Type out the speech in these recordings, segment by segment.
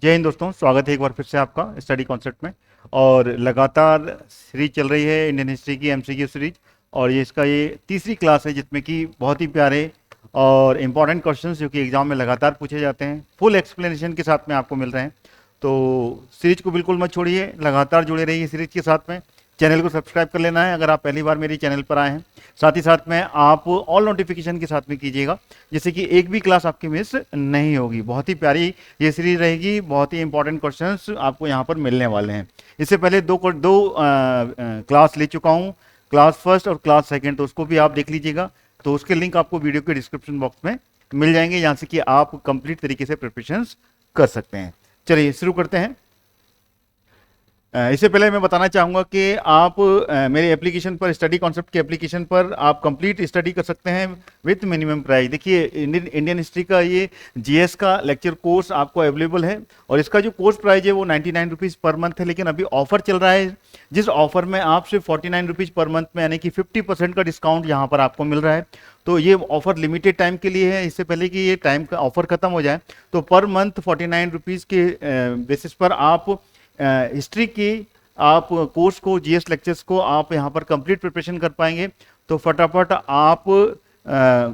जय हिंद दोस्तों, स्वागत है एक बार फिर से आपका स्टडी कॉन्सेप्ट में। और लगातार सीरीज चल रही है इंडियन हिस्ट्री की एमसीक्यू सीरीज। और ये तीसरी क्लास है जिसमें कि बहुत ही प्यारे और इम्पॉर्टेंट क्वेश्चंस जो कि एग्जाम में लगातार पूछे जाते हैं फुल एक्सप्लेनेशन के साथ में आपको मिल रहे हैं। तो सीरीज को बिल्कुल मत छोड़िए, लगातार जुड़े रहिए सीरीज के साथ में। चैनल को सब्सक्राइब कर लेना है अगर आप पहली बार मेरे चैनल पर आए हैं। साथ ही साथ में आप ऑल नोटिफिकेशन के साथ में कीजिएगा, जिससे कि एक भी क्लास आपकी मिस नहीं होगी। बहुत ही प्यारी ये सीरीज रहेगी, बहुत ही इंपॉर्टेंट क्वेश्चंस आपको यहाँ पर मिलने वाले हैं। इससे पहले दो क्लास ले चुका हूँ, क्लास फर्स्ट और क्लास सेकेंड, तो उसको भी आप देख लीजिएगा। तो उसके लिंक आपको वीडियो के डिस्क्रिप्शन बॉक्स में मिल जाएंगे, यहाँ से कि आप कंप्लीट तरीके से प्रिपरेशन कर सकते हैं। चलिए शुरू करते हैं। इससे पहले मैं बताना चाहूँगा कि आप मेरे एप्लीकेशन पर, स्टडी कॉन्सेप्ट के एप्लीकेशन पर आप कंप्लीट स्टडी कर सकते हैं विथ मिनिमम प्राइस। देखिए इंडियन हिस्ट्री का ये जीएस का लेक्चर कोर्स आपको अवेलेबल है, और इसका जो कोर्स प्राइस है वो 99 रुपीज़ पर मंथ है। लेकिन अभी ऑफर चल रहा है, जिस ऑफर में आप सिर्फ 49 रुपीज़ पर मंथ में, यानी कि 50% का डिस्काउंट यहाँ पर आपको मिल रहा है। तो ये ऑफर लिमिटेड टाइम के लिए है, इससे पहले कि ये टाइम का ऑफर खत्म हो जाए। तो पर मंथ 49 रुपीज़ के बेसिस पर आप हिस्ट्री की आप कोर्स को, जीएस लेक्चर्स को आप यहाँ पर कंप्लीट प्रिपरेशन कर पाएंगे। तो फटाफट आप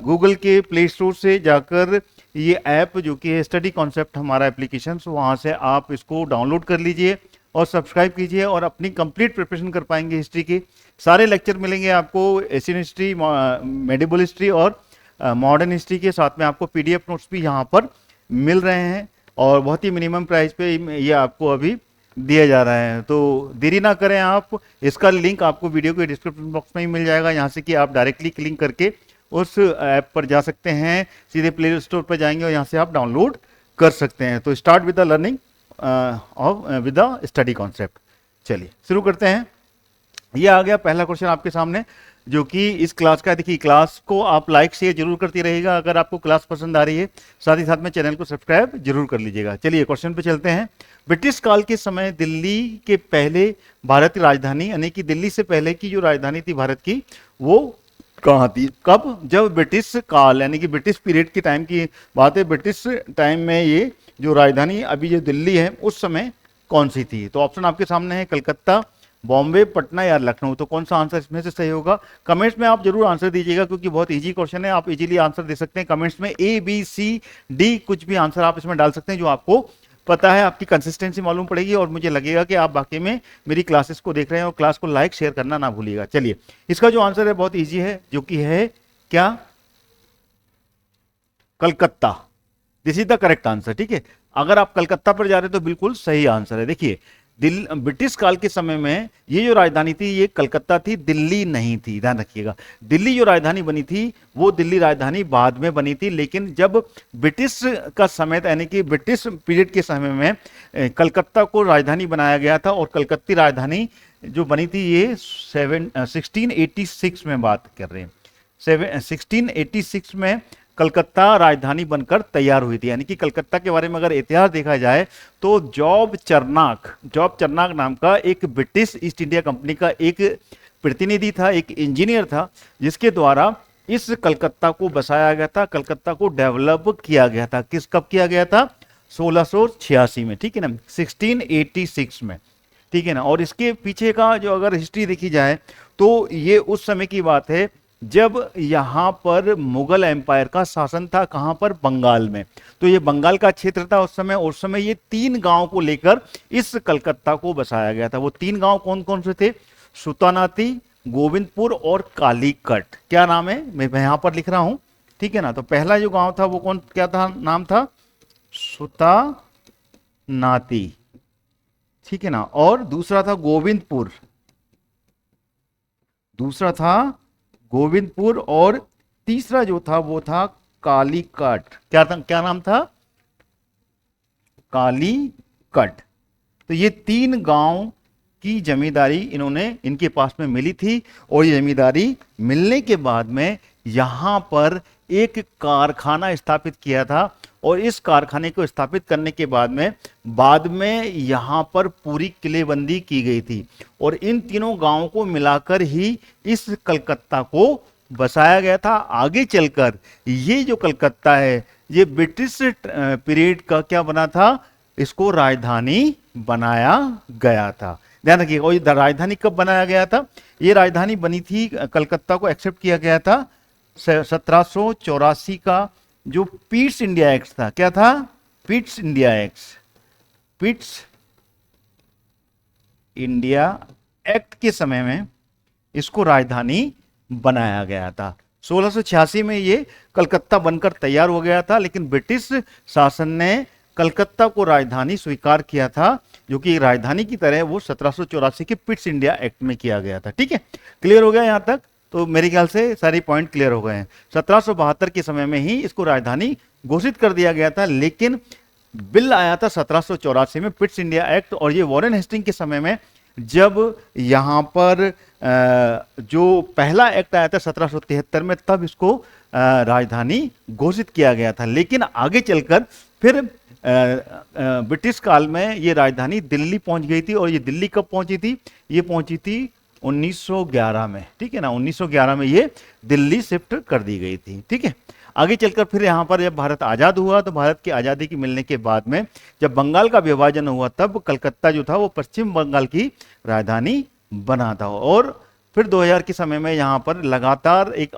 गूगल के प्ले स्टोर से जाकर ये ऐप जो कि है स्टडी कॉन्सेप्ट हमारा एप्लीकेशन, वहाँ से आप इसको डाउनलोड कर लीजिए और सब्सक्राइब कीजिए, और अपनी कंप्लीट प्रिपरेशन कर पाएंगे। हिस्ट्री के सारे लेक्चर मिलेंगे आपको, एशियन हिस्ट्री, मेडिवल हिस्ट्री और मॉडर्न हिस्ट्री के साथ में आपको पीडीएफ नोट्स भी यहाँ पर मिल रहे हैं, और बहुत ही मिनिमम प्राइस पे ये आपको अभी दिया जा रहा है। तो देरी ना करें आप, इसका लिंक आपको वीडियो के डिस्क्रिप्शन बॉक्स में ही मिल जाएगा, यहाँ से कि आप डायरेक्टली क्लिक करके उस ऐप पर जा सकते हैं, सीधे प्ले स्टोर पर जाएंगे और यहाँ से आप डाउनलोड कर सकते हैं। तो start with the learning of with the study concept. चलिए शुरू करते हैं। ये आ गया पहला क्वेश्चन आपके सामने, जो कि इस क्लास का। देखिए क्लास को आप लाइक शेयर जरूर करती रहिएगा अगर आपको क्लास पसंद आ रही है, साथ ही साथ में चैनल को सब्सक्राइब जरूर कर लीजिएगा। चलिए क्वेश्चन पे चलते हैं। ब्रिटिश काल के समय दिल्ली के पहले भारत की राजधानी, यानी कि दिल्ली से पहले की जो राजधानी थी भारत की, वो कहाँ थी? कब? जब ब्रिटिश काल, यानी कि ब्रिटिश पीरियड के टाइम की बात है। ब्रिटिश टाइम में ये जो राजधानी अभी जो दिल्ली है उस समय कौन सी थी? तो ऑप्शन आपके सामने है, कलकत्ता, बॉम्बे, पटना या लखनऊ। तो कौन सा आंसर इसमें से सही होगा? कमेंट्स में आप जरूर आंसर दीजिएगा, क्योंकि बहुत इजी क्वेश्चन है, आप इजीली आंसर दे सकते हैं। कमेंट्स में ए बी सी डी कुछ भी आंसर आप इसमें डाल सकते हैं, जो आपको पता है। आपकी कंसिस्टेंसी मालूम पड़ेगी और मुझे लगेगा कि आप वाकई में मेरी क्लासेस को देख रहे हैं, और क्लास को लाइक शेयर करना ना भूलिएगा। चलिए इसका जो आंसर है बहुत ईजी है, जो कि है क्या? Calcutta. This is the correct answer. ठीक है, अगर आप कलकत्ता पर जा रहे हैं तो बिल्कुल सही आंसर है। देखिए ब्रिटिश काल के समय में ये जो राजधानी थी ये कलकत्ता थी, दिल्ली नहीं थी, ध्यान रखिएगा। दिल्ली जो राजधानी बनी थी वो दिल्ली राजधानी बाद में बनी थी, लेकिन जब ब्रिटिश का समय था, यानी कि ब्रिटिश पीरियड के समय में कलकत्ता को राजधानी बनाया गया था। और कलकत्ती राजधानी जो बनी थी ये 1686 में बात कर रहे हैं। 1686 में कलकत्ता राजधानी बनकर तैयार हुई थी। यानी कि कलकत्ता के बारे में अगर इतिहास देखा जाए तो जॉब चरनाक नाम का एक ब्रिटिश ईस्ट इंडिया कंपनी का एक प्रतिनिधि था, एक इंजीनियर था, जिसके द्वारा इस कलकत्ता को बसाया गया था, कलकत्ता को डेवलप किया गया था। कब किया गया था? 1686 में, ठीक है ना, 1686 में, ठीक है ना। और इसके पीछे का जो अगर हिस्ट्री देखी जाए तो ये उस समय की बात है जब यहां पर मुगल एम्पायर का शासन था। कहां पर? बंगाल में। तो ये बंगाल का क्षेत्र था उस समय। उस समय ये 3 गांव को लेकर इस कलकत्ता को बसाया गया था। वो 3 गांव कौन कौन से थे? सुतानाती, गोविंदपुर और कालीकट। क्या नाम है? मैं यहां पर लिख रहा हूं, ठीक है ना। तो पहला जो गांव था वो कौन, क्या था नाम था? सुतानाती, ठीक है ना। और दूसरा था गोविंदपुर, और तीसरा जो था वो था कालीकट। क्या नाम था? कालीकट। तो ये 3 गांव की जमींदारी इनके पास में मिली थी, और ये जमींदारी मिलने के बाद में यहां पर एक कारखाना स्थापित किया था। और इस कारखाने को स्थापित करने के बाद में यहां पर पूरी किलेबंदी की गई थी, और इन तीनों गांवों को मिलाकर ही इस कलकत्ता को बसाया गया था। आगे चलकर ये जो कलकत्ता है ये ब्रिटिश पीरियड का क्या बना था? इसको राजधानी बनाया गया था। ध्यान रखिएगा। और ये राजधानी कब बनाया गया था? ये राजधानी बनी थी, कलकत्ता को एक्सेप्ट किया गया था 1784 का जो पीट्स इंडिया एक्ट था। क्या था? Pitt's India act. Pitt's India act के समय में इसको राजधानी बनाया गया था। 1686 में ये कलकत्ता बनकर तैयार हो गया था, लेकिन ब्रिटिश शासन ने कलकत्ता को राजधानी स्वीकार किया था, जो कि राजधानी की तरह वो 1784 के पिट्स इंडिया एक्ट में किया गया था। ठीक है, क्लियर हो गया यहां तक? तो मेरे ख्याल से सारे पॉइंट क्लियर हो गए हैं। 1772 के समय में ही इसको राजधानी घोषित कर दिया गया था, लेकिन बिल आया था 1784 में, पिट्स इंडिया एक्ट। और ये वॉरेन हेस्टिंग के समय में जब यहाँ पर जो पहला एक्ट आया था 1773 में, तब इसको राजधानी घोषित किया गया था। लेकिन आगे चलकर फिर ब्रिटिश काल में ये राजधानी दिल्ली पहुंच गई थी। और ये दिल्ली कब पहुंची थी? ये पहुंची थी 1911 में। ठीक है ना, 1911 में ये दिल्ली शिफ्ट कर दी गई थी। ठीक है, आगे चलकर फिर यहाँ पर जब भारत आजाद हुआ, तो भारत की आजादी की मिलने के बाद में जब बंगाल का विभाजन हुआ, तब कलकत्ता जो था वो पश्चिम बंगाल की राजधानी बना था। और फिर 2000 के समय में यहाँ पर लगातार एक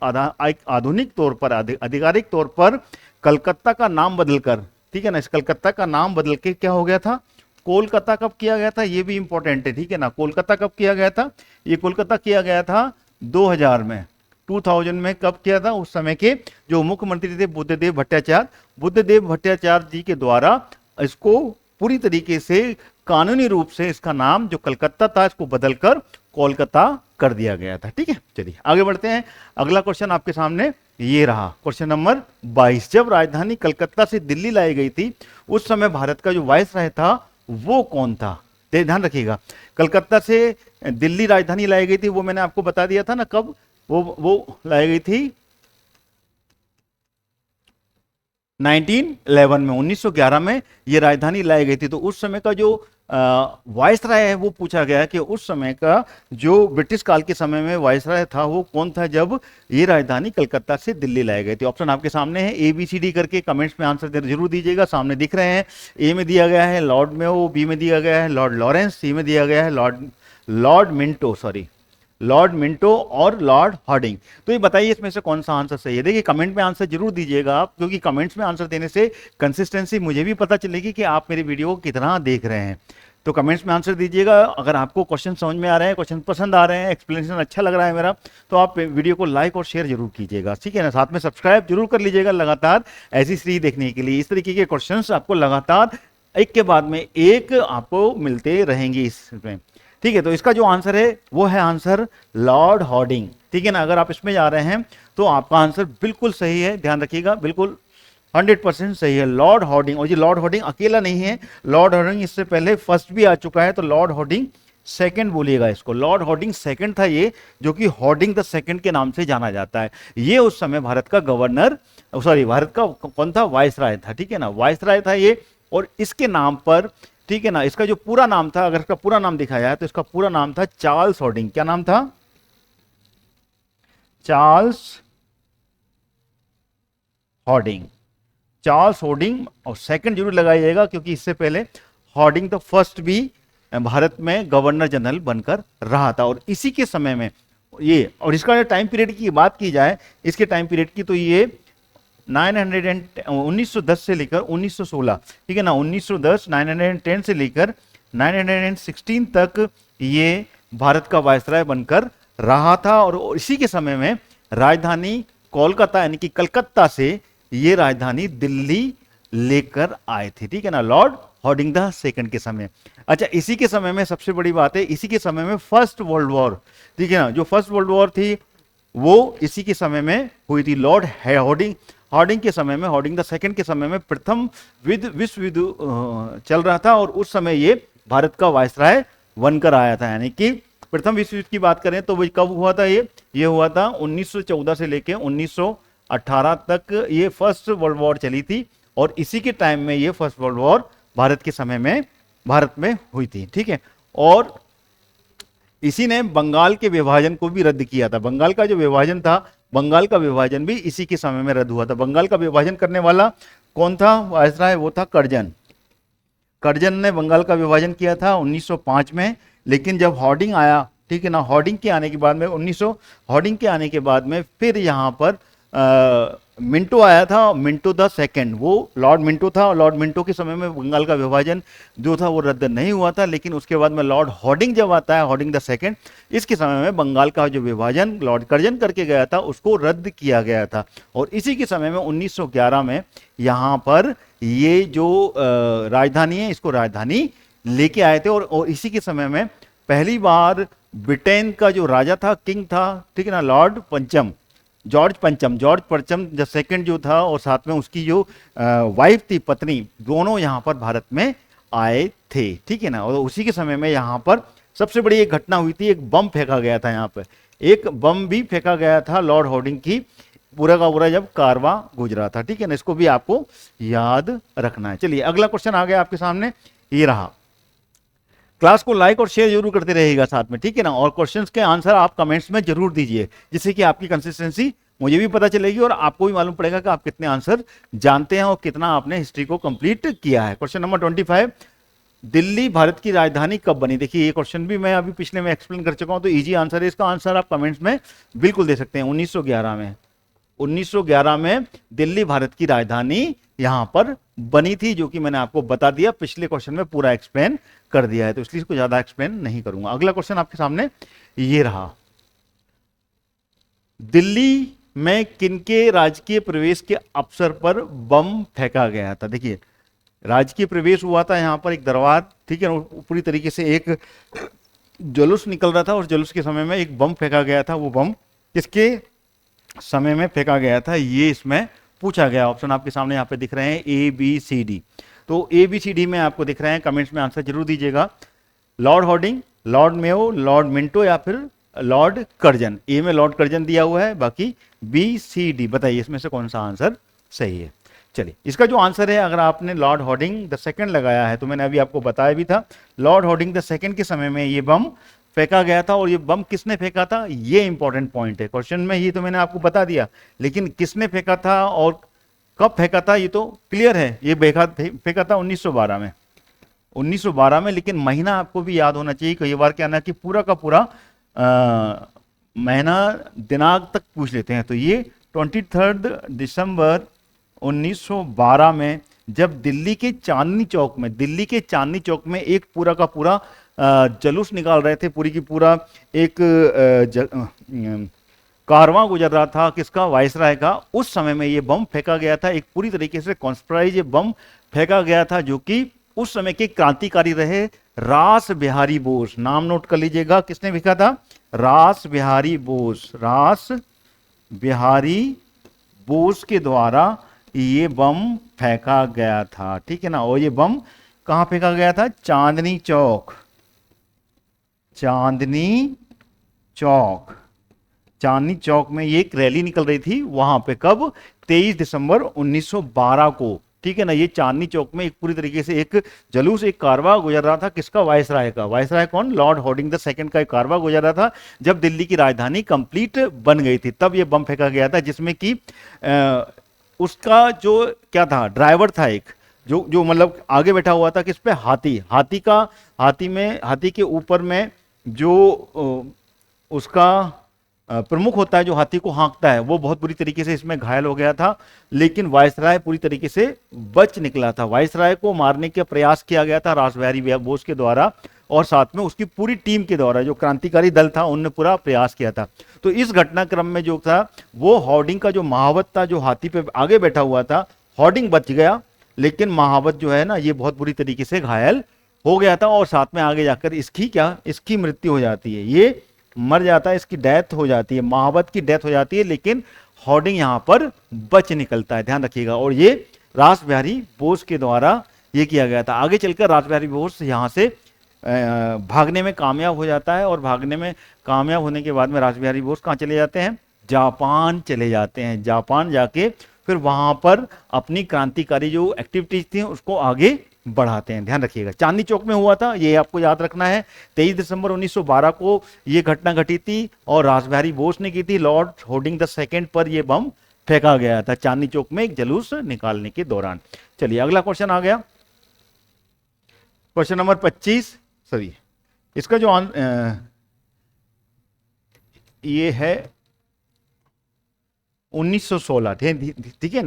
आधुनिक तौर पर, आधिकारिक तौर पर कलकत्ता का नाम बदलकर, ठीक है ना, इस कलकत्ता का नाम बदल के क्या हो गया था? कोलकाता कब किया गया था? ये भी इंपॉर्टेंट है। ठीक है ना, कोलकाता कब किया गया था? ये कोलकाता किया गया था 2000 में, 2000 में। कब किया था? उस समय के जो मुख्यमंत्री थे बुद्धदेव भट्टाचार्य, बुद्धदेव भट्टाचार्य जी के द्वारा इसको पूरी तरीके से कानूनी रूप से इसका नाम जो कलकत्ता था इसको बदलकर कोलकाता कर दिया गया था। ठीक है, चलिए आगे बढ़ते हैं। अगला क्वेश्चन आपके सामने ये रहा, क्वेश्चन नंबर 22। जब राजधानी कलकत्ता से दिल्ली लाई गई थी, उस समय भारत का जो वायसराय था वो कौन था? ध्यान रखिएगा, कलकत्ता से दिल्ली राजधानी लाई गई थी, वो मैंने आपको बता दिया था ना कब वो लाई गई थी 1911 में, 1911 में ये राजधानी लाई गई थी। तो उस समय का जो वायसराय है वो पूछा गया कि उस समय का जो ब्रिटिश काल के समय में वायसराय था वो कौन था जब ये राजधानी कलकत्ता से दिल्ली लाई गई थी। ऑप्शन आपके सामने है, ए बी सी डी करके कमेंट्स में आंसर जरूर दीजिएगा। सामने दिख रहे हैं, ए में दिया गया है लॉर्ड मेयो, बी में दिया गया है लॉर्ड लॉरेंस, सी में दिया गया है लॉर्ड मिंटो और लॉर्ड हॉर्डिंग। तो ये बताइए इसमें से कौन सा आंसर सही है? देखिए कमेंट में आंसर जरूर दीजिएगा आप, क्योंकि कमेंट्स में आंसर देने से कंसिस्टेंसी मुझे भी पता चलेगी कि आप मेरे वीडियो को कितना देख रहे हैं। तो कमेंट्स में आंसर दीजिएगा। अगर आपको क्वेश्चन समझ में आ रहे हैं, क्वेश्चन पसंद आ रहे हैं, एक्सप्लेनेशन अच्छा लग रहा है मेरा, तो आप वीडियो को लाइक और शेयर जरूर कीजिएगा। ठीक है ना, साथ में सब्सक्राइब जरूर कर लीजिएगा लगातार ऐसी सीरीज देखने के लिए। इस तरीके के क्वेश्चन आपको लगातार एक के बाद में एक आपको मिलते रहेंगे इसमें। ठीक है, तो इसका जो आंसर है वो है आंसर लॉर्ड हॉर्डिंग। ठीक है ना, अगर आप इसमें जा रहे हैं तो आपका आंसर बिल्कुल सही है, ध्यान रखिएगा, बिल्कुल 100% सही है, लॉर्ड हॉर्डिंग। और ये लॉर्ड हॉर्डिंग अकेला नहीं है, लॉर्ड हॉर्डिंग इससे पहले फर्स्ट भी आ चुका है, तो लॉर्ड हॉर्डिंग सेकंड बोलिएगा इसको। लॉर्ड हॉर्डिंग सेकंड था ये, जो कि हॉर्डिंग द सेकंड के नाम से जाना जाता है। ये उस समय भारत का गवर्नर, सॉरी भारत का कौन था? वायसराय था। ठीक है ना, वायसराय था ये। और इसके नाम पर, ठीक है ना, इसका जो पूरा नाम था, अगर इसका पूरा नाम दिखाया जाए तो इसका पूरा नाम था चार्ल्स हॉर्डिंग। क्या नाम था? Charles Harding. चार्ल्स हॉर्डिंग, और सेकंड जरूर लगाइएगा, क्योंकि इससे पहले हॉर्डिंग तो फर्स्ट भी भारत में गवर्नर जनरल बनकर रहा था। और इसी के समय में ये, और इसका टाइम पीरियड की बात की जाए, इसके टाइम पीरियड की, तो ये 1910 से लेकर 1916, ठीक है ना, 1910 910 से लेकर 916 तक ये भारत का वायसराय बनकर रहा था। और इसी के समय में राजधानी कोलकाता यानी कि कलकत्ता से ये राजधानी दिल्ली लेकर आए थे। ठीक है ना, लॉर्ड हॉर्डिंग द सेकंड के समय। अच्छा, इसी के समय में सबसे बड़ी बात है, इसी के समय में फर्स्ट वर्ल्ड वॉर, ठीक है ना, जो फर्स्ट वर्ल्ड वॉर थी वो इसी के समय में हुई थी। लॉर्ड हॉर्डिंग के समय में, हॉर्डिंग द सेकंड के समय में प्रथम विश्व युद्ध चल रहा था, और उस समय ये भारत का वायसराय बनकर आया था। यानी कि प्रथम विश्व युद्ध की बात करें तो वो कब हुआ था? ये हुआ था 1914 से लेकर 1918 तक ये फर्स्ट वर्ल्ड वॉर चली थी। और इसी के टाइम में ये फर्स्ट वर्ल्ड वॉर भारत के समय में भारत में हुई थी। ठीक है, और इसी ने बंगाल के विभाजन को भी रद्द किया था। बंगाल का जो विभाजन था, बंगाल का विभाजन भी इसी के समय में रद्द हुआ था। बंगाल का विभाजन करने वाला कौन था वायसराय? वो था कर्जन। कर्जन ने बंगाल का विभाजन किया था 1905 में, लेकिन जब हॉर्डिंग आया, ठीक है ना, हॉर्डिंग के आने के बाद में 1900 हॉर्डिंग के आने के बाद में फिर यहाँ पर मिंटो आया था, मिंटो द सेकंड, वो लॉर्ड मिंटो था, और लॉर्ड मिंटो के समय में बंगाल का विभाजन जो था वो रद्द नहीं हुआ था, लेकिन उसके बाद में लॉर्ड हॉर्डिंग जब आता है, हॉर्डिंग द सेकंड, इसके समय में बंगाल का जो विभाजन लॉर्ड कर्जन करके गया था उसको रद्द किया गया था। और इसी के समय में 1911 में यहाँ पर ये जो राजधानी है, इसको राजधानी लेके आए थे। और इसी के समय में पहली बार ब्रिटेन का जो राजा था, किंग था, ठीक है ना, लॉर्ड पंचम, जॉर्ज पंचम द सेकंड जो था, और साथ में उसकी जो वाइफ थी, पत्नी, दोनों यहाँ पर भारत में आए थे, ठीक है ना। और उसी के समय में यहाँ पर सबसे बड़ी एक घटना हुई थी, एक बम फेंका गया था, यहाँ पर एक बम भी फेंका गया था लॉर्ड हॉर्डिंग की, पूरा का पूरा जब कारवा गुजरा था, ठीक है ना, इसको भी आपको याद रखना है। चलिए अगला क्वेश्चन आ गया आपके सामने, ये रहा। क्लास को लाइक और शेयर जरूर करते रहिएगा साथ में, ठीक है ना, और क्वेश्चंस के आंसर आप कमेंट्स में जरूर दीजिए, जिससे कि आपकी कंसिस्टेंसी मुझे भी पता चलेगी और आपको भी मालूम पड़ेगा कि आप कितने आंसर जानते हैं और कितना आपने हिस्ट्री को कंप्लीट किया है। क्वेश्चन नंबर 25, दिल्ली भारत की राजधानी कब बनी? देखिए ये क्वेश्चन भी मैं अभी पिछले में एक्सप्लेन कर चुका हूं, तो इजी आंसर है, इसका आंसर आप कमेंट्स में बिल्कुल दे सकते हैं। 1911 में, 1911 में दिल्ली भारत की राजधानी यहां पर बनी थी, जो कि मैंने आपको बता दिया, पिछले क्वेश्चन में पूरा एक्सप्लेन कर दिया है, तो इसलिए इसको ज्यादा एक्सप्लेन नहीं करूंगा। अगला क्वेश्चन आपके सामने ये रहा, दिल्ली में किनके राजकीय प्रवेश के अवसर पर बम फेंका गया था? देखिए राजकीय प्रवेश हुआ था यहाँ पर, एक दरबार, ठीक है, पूरी तरीके से एक जुलूस निकल रहा था, और जुलूस के समय में एक बम फेंका गया था। वो बम किसके समय में फेंका गया था, ये इसमें पूछा गया। ऑप्शन आपके सामने यहाँ पे दिख रहे हैं, ए बी सी डी। तो ए बी सी डी में आपको दिख रहे हैं, कमेंट्स में आंसर जरूर दीजिएगा। Lord Harding, Lord Mayo, Lord Minto या फिर लॉर्ड कर्जन। ए में लॉर्ड कर्जन दिया हुआ है, बाकी बी सी डी, बताइए इसमें से कौन सा आंसर सही है। चलिए इसका जो आंसर है, अगर आपने लॉर्ड हॉर्डिंग द सेकंड लगाया है, तो मैंने अभी आपको बताया भी था, लॉर्ड हॉर्डिंग द सेकंड के समय में ये बम फेंका गया था। और ये बम किसने फेंका था, ये इंपॉर्टेंट पॉइंट है क्वेश्चन में, ये तो मैंने आपको बता दिया, लेकिन किसने फेंका था और कब फेंका था ये तो क्लियर है। ये फेंका था 1912 में, 1912 में, लेकिन महीना आपको भी याद होना चाहिए। कई बार क्या ना कि पूरा का पूरा महीना दिनांक तक पूछ लेते हैं। तो ये 23 दिसंबर 1912 में, जब दिल्ली के चांदनी चौक में, दिल्ली के चांदनी चौक में एक पूरा का पूरा जुलूस निकाल रहे थे, पूरी की पूरा एक कारवां गुजर रहा था, किसका, वायसराय का, उस समय में ये बम फेंका गया था। एक पूरी तरीके से कॉन्स्पिराइज ये बम फेंका गया था, जो कि उस समय के क्रांतिकारी रहे रास बिहारी बोस। नाम नोट कर लीजिएगा, किसने फेंका था, रास बिहारी बोस, रास बिहारी बोस के द्वारा ये बम फेंका गया था, ठीक है ना। और ये बम कहां फेंका गया था, चांदनी चौक, चांदनी चौक, चांदनी चौक में ये एक रैली निकल रही थी वहां पे, कब, 23 दिसंबर 1912 को, ठीक है ना। ये चांदनी चौक में एक पूरी तरीके से एक जुलूस, एक कारवा गुजर रहा था, किसका, वायसराय का। वायसराय कौन, लॉर्ड हॉर्डिंग द सेकंड का एक कारवा गुजर रहा था, जब दिल्ली की राजधानी कंप्लीट बन गई थी, तब ये बम फेंका गया था, जिसमें कि उसका जो क्या था, ड्राइवर था एक, जो मतलब आगे बैठा हुआ था, किस पे, हाथी के ऊपर में जो उसका प्रमुख होता है, जो हाथी को हाँकता है, वो बहुत बुरी तरीके से इसमें घायल हो गया था, लेकिन वायसराय पूरी तरीके से बच निकला था। वायसराय को मारने का प्रयास किया गया था रास बिहारी बोस के द्वारा, और साथ में उसकी पूरी टीम के द्वारा, जो क्रांतिकारी दल था, उनने पूरा प्रयास किया था। तो इस घटनाक्रम में जो था, वो हॉर्डिंग का जो महावत था, जो हाथी पे आगे बैठा हुआ था, हॉर्डिंग बच गया, लेकिन महावत जो है ना, ये बहुत बुरी तरीके से घायल हो गया था, और साथ में आगे जाकर इसकी मृत्यु हो जाती है, ये मर जाता है, इसकी डेथ हो जाती है, महावत की डेथ हो जाती है, लेकिन हॉर्डिंग यहां पर बच निकलता है, ध्यान रखिएगा। और ये रास बिहारी बोस के द्वारा ये किया गया था। आगे चलकर रास बिहारी बोस यहां से भागने में कामयाब हो जाता है, और भागने में कामयाब होने के बाद में रास बिहारी बोस कहां चले जाते हैं, जापान चले जाते हैं। जापान जाके फिर वहां पर अपनी क्रांतिकारी जो एक्टिविटीज थी उसको आगे बढ़ाते हैं, ध्यान रखिएगा। चांदनी चौक में हुआ था, ये आपको याद रखना है। 23 दिसंबर 1912 को ये घटना घटी थी, और रास बिहारी बोस ने की थी। लॉर्ड हॉर्डिंग द सेकंड पर यह बम फेंका गया था चांदनी चौक में एक जुलूस निकालने के दौरान। चलिए अगला क्वेश्चन आ गया, क्वेश्चन नंबर 25, सॉरी इसका जो ये है 1916, ठीक है,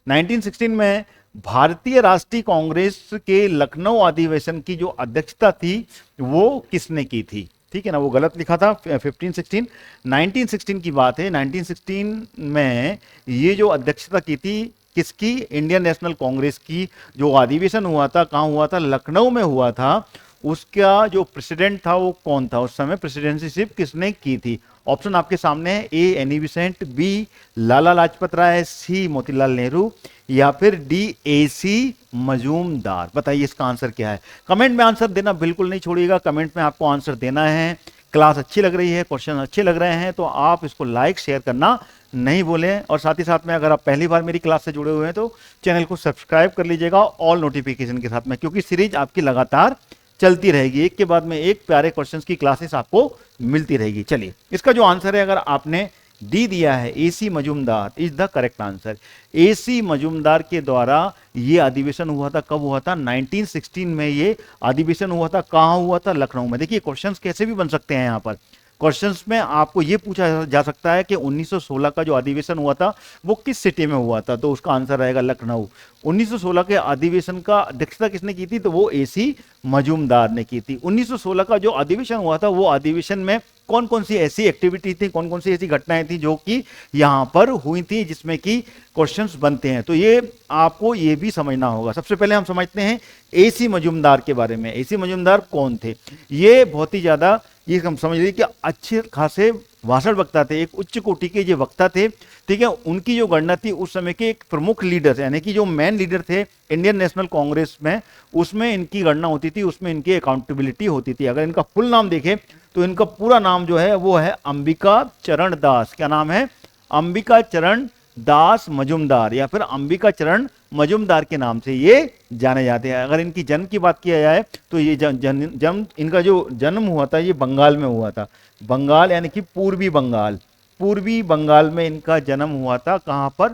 1916 में भारतीय राष्ट्रीय कांग्रेस के लखनऊ अधिवेशन की जो अध्यक्षता थी वो किसने की थी? ठीक है ना, वो गलत लिखा था 1516, 1916 की बात है। 1916 में ये जो अध्यक्षता की थी किसकी? इंडियन नेशनल कांग्रेस की। जो अधिवेशन हुआ था कहाँ हुआ था? लखनऊ में हुआ था। उसका जो प्रेसिडेंट था वो कौन था उस समय? प्रेसिडेंसीशिप किसने की थी? ऑप्शन आपके सामने है, ए Annie Besant, B Lala Lajpat Rai, सी मोतीलाल नेहरू, या फिर डी ए सी मजूमदार। बताइए इसका आंसर क्या है? कमेंट में आंसर देना बिल्कुल नहीं छोड़िएगा, कमेंट में आपको आंसर देना है। क्लास अच्छी लग रही है, क्वेश्चन अच्छे लग रहे हैं तो आप इसको लाइक शेयर करना नहीं भूलें। और साथ ही साथ में अगर आप पहली बार मेरी क्लास से जुड़े हुए हैं तो चैनल को सब्सक्राइब कर लीजिएगा ऑल नोटिफिकेशन के साथ में, क्योंकि सीरीज आपकी लगातार चलती रहेगी, एक के बाद में एक प्यारे क्वेश्चंस की क्लासेस आपको मिलती रहेगी। चलिए इसका जो आंसर है, अगर आपने डी दिया है AC Majumdar is the correct answer. AC Majumdar के द्वारा ये अधिवेशन हुआ था। कब हुआ था? 1916 में ये अधिवेशन हुआ था। कहां हुआ था? लखनऊ में। देखिए क्वेश्चंस कैसे भी बन सकते हैं यहाँ पर। क्वेश्चंस में आपको ये पूछा जा सकता है कि 1916 का जो अधिवेशन हुआ था वो किस सिटी में हुआ था, तो उसका आंसर रहेगा लखनऊ। 1916 के अधिवेशन का अध्यक्षता किसने की थी? तो वो एसी मजूमदार ने की थी। 1916 का जो अधिवेशन हुआ था वो अधिवेशन में कौन कौन सी ऐसी एक्टिविटी थी, कौन कौन सी ऐसी घटनाएं थी जो कि यहां पर हुई थी जिसमें कि क्वेश्चंस बनते हैं, तो ये आपको ये भी समझना होगा। सबसे पहले हम समझते हैं एसी मजूमदार के बारे में। एसी मजूमदार कौन थे? ये बहुत ही ज्यादा, ये हम समझ लीजिए कि अच्छे खासे भाषण वक्ता थे, एक उच्च कोटि के जो वक्ता थे। ठीक है, उनकी जो गणना थी उस समय के एक प्रमुख लीडर, यानी कि जो मेन लीडर थे इंडियन नेशनल कांग्रेस में, उसमें इनकी गणना होती थी, उसमें इनकी अकाउंटेबिलिटी होती थी। अगर इनका फुल नाम देखें तो इनका पूरा नाम जो है वो है अंबिका चरण दास। क्या नाम है? अंबिका चरण दास मजूमदार, या फिर अंबिका चरण मजूमदार के नाम से ये जाने जाते हैं। अगर इनकी जन्म की बात किया जाए तो ये जन्म इनका जो जन्म हुआ था ये बंगाल में हुआ था। बंगाल यानी कि पूर्वी बंगाल, पूर्वी बंगाल में इनका जन्म हुआ था। कहां पर?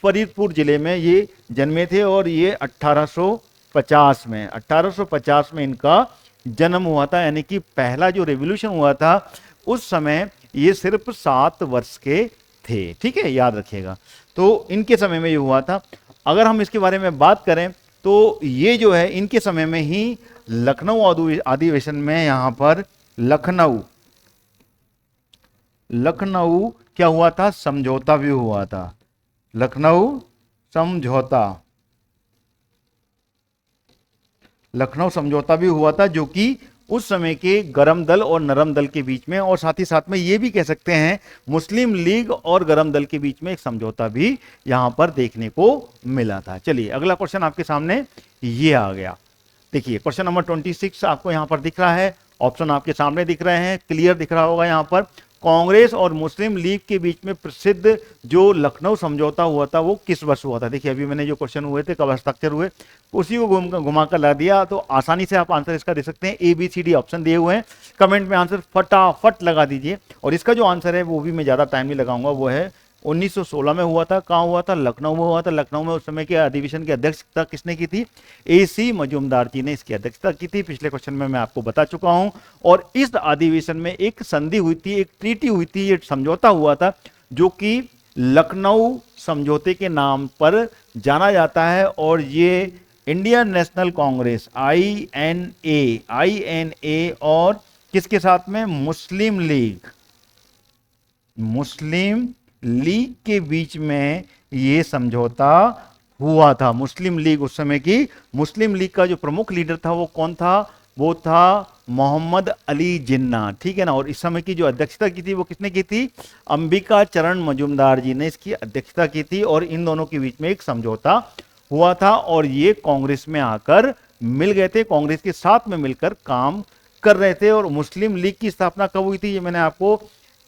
फरीदपुर जिले में ये जन्मे थे और ये 1850 में इनका जन्म हुआ था। यानी कि पहला जो रेवोल्यूशन हुआ था उस समय ये सिर्फ 7 वर्ष के थे। ठीक है, याद रखिएगा। तो इनके समय में ये हुआ था। अगर हम इसके बारे में बात करें तो ये जो है इनके समय में ही लखनऊ अधिवेशन में यहां पर लखनऊ क्या हुआ था? समझौता भी हुआ था। लखनऊ समझौता भी हुआ था, जो कि उस समय के गरम दल और नरम दल के बीच में, और साथ ही साथ में ये भी कह सकते हैं मुस्लिम लीग और गरम दल के बीच में एक समझौता भी यहां पर देखने को मिला था। चलिए अगला क्वेश्चन आपके सामने ये आ गया। देखिए क्वेश्चन नंबर 26 आपको यहां पर दिख रहा है, ऑप्शन आपके सामने दिख रहे हैं, क्लियर दिख रहा होगा यहां पर। कांग्रेस और मुस्लिम लीग के बीच में प्रसिद्ध जो लखनऊ समझौता हुआ था वो किस वर्ष हुआ था? देखिए अभी मैंने जो क्वेश्चन हुए थे कब हस्ताक्षर हुए उसी को घुमाकर ला दिया, तो आसानी से आप आंसर इसका दे सकते हैं। ABCD ऑप्शन दिए हुए हैं, कमेंट में आंसर फटाफट लगा दीजिए। और इसका जो आंसर है वो भी मैं ज्यादा टाइम नहीं लगाऊंगा, वो है 1916 में हुआ था। कहाँ हुआ था? लखनऊ में हुआ था। लखनऊ में उस समय के अधिवेशन की अध्यक्षता किसने की थी? एसी मजूमदार जी ने इसकी अध्यक्षता की थी। पिछले क्वेश्चन में मैं आपको बता चुका हूं। और इस अधिवेशन में एक संधि हुई थी, एक ट्रीटी हुई थी, एक समझौता हुआ था जो कि लखनऊ समझौते के नाम पर जाना जाता है। और ये इंडियन नेशनल कांग्रेस INA और किसके साथ में? मुस्लिम लीग के बीच में ये समझौता हुआ था। मुस्लिम लीग, उस समय की मुस्लिम लीग का जो प्रमुख लीडर था वो कौन था? वो था मोहम्मद अली जिन्ना। ठीक है ना। और इस समय की जो अध्यक्षता की थी वो किसने की थी? अंबिका चरण मजूमदार जी ने इसकी अध्यक्षता की थी। और इन दोनों के बीच में एक समझौता हुआ था और ये कांग्रेस में आकर मिल गए थे, कांग्रेस के साथ में मिलकर काम कर रहे थे। और मुस्लिम लीग की स्थापना कब हुई थी ये मैंने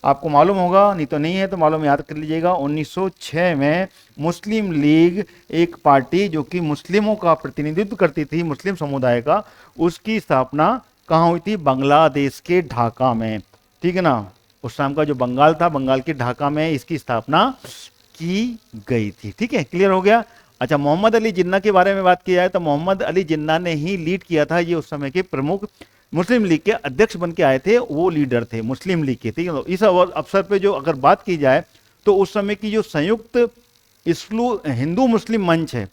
आपको मालूम होगा, नहीं तो नहीं है तो मालूम याद कर लीजिएगा। 1906 में मुस्लिम लीग एक पार्टी जो कि मुस्लिमों का प्रतिनिधित्व करती थी, मुस्लिम समुदाय का, उसकी स्थापना कहाँ हुई थी? बांग्लादेश के ढाका में। ठीक है ना। उस टाइम का जो बंगाल था, बंगाल के ढाका में इसकी स्थापना की गई थी। ठीक है, क्लियर हो गया। अच्छा, मोहम्मद अली जिन्ना के बारे में बात की जाए तो मोहम्मद अली जिन्ना ने ही लीड किया था, ये उस समय के प्रमुख मुस्लिम लीग के अध्यक्ष बन के आए थे, वो लीडर थे मुस्लिम लीग के, ठीक है। इस अवसर पे जो अगर बात की जाए तो उस समय की जो संयुक्त इस्लू हिंदू मुस्लिम मंच है,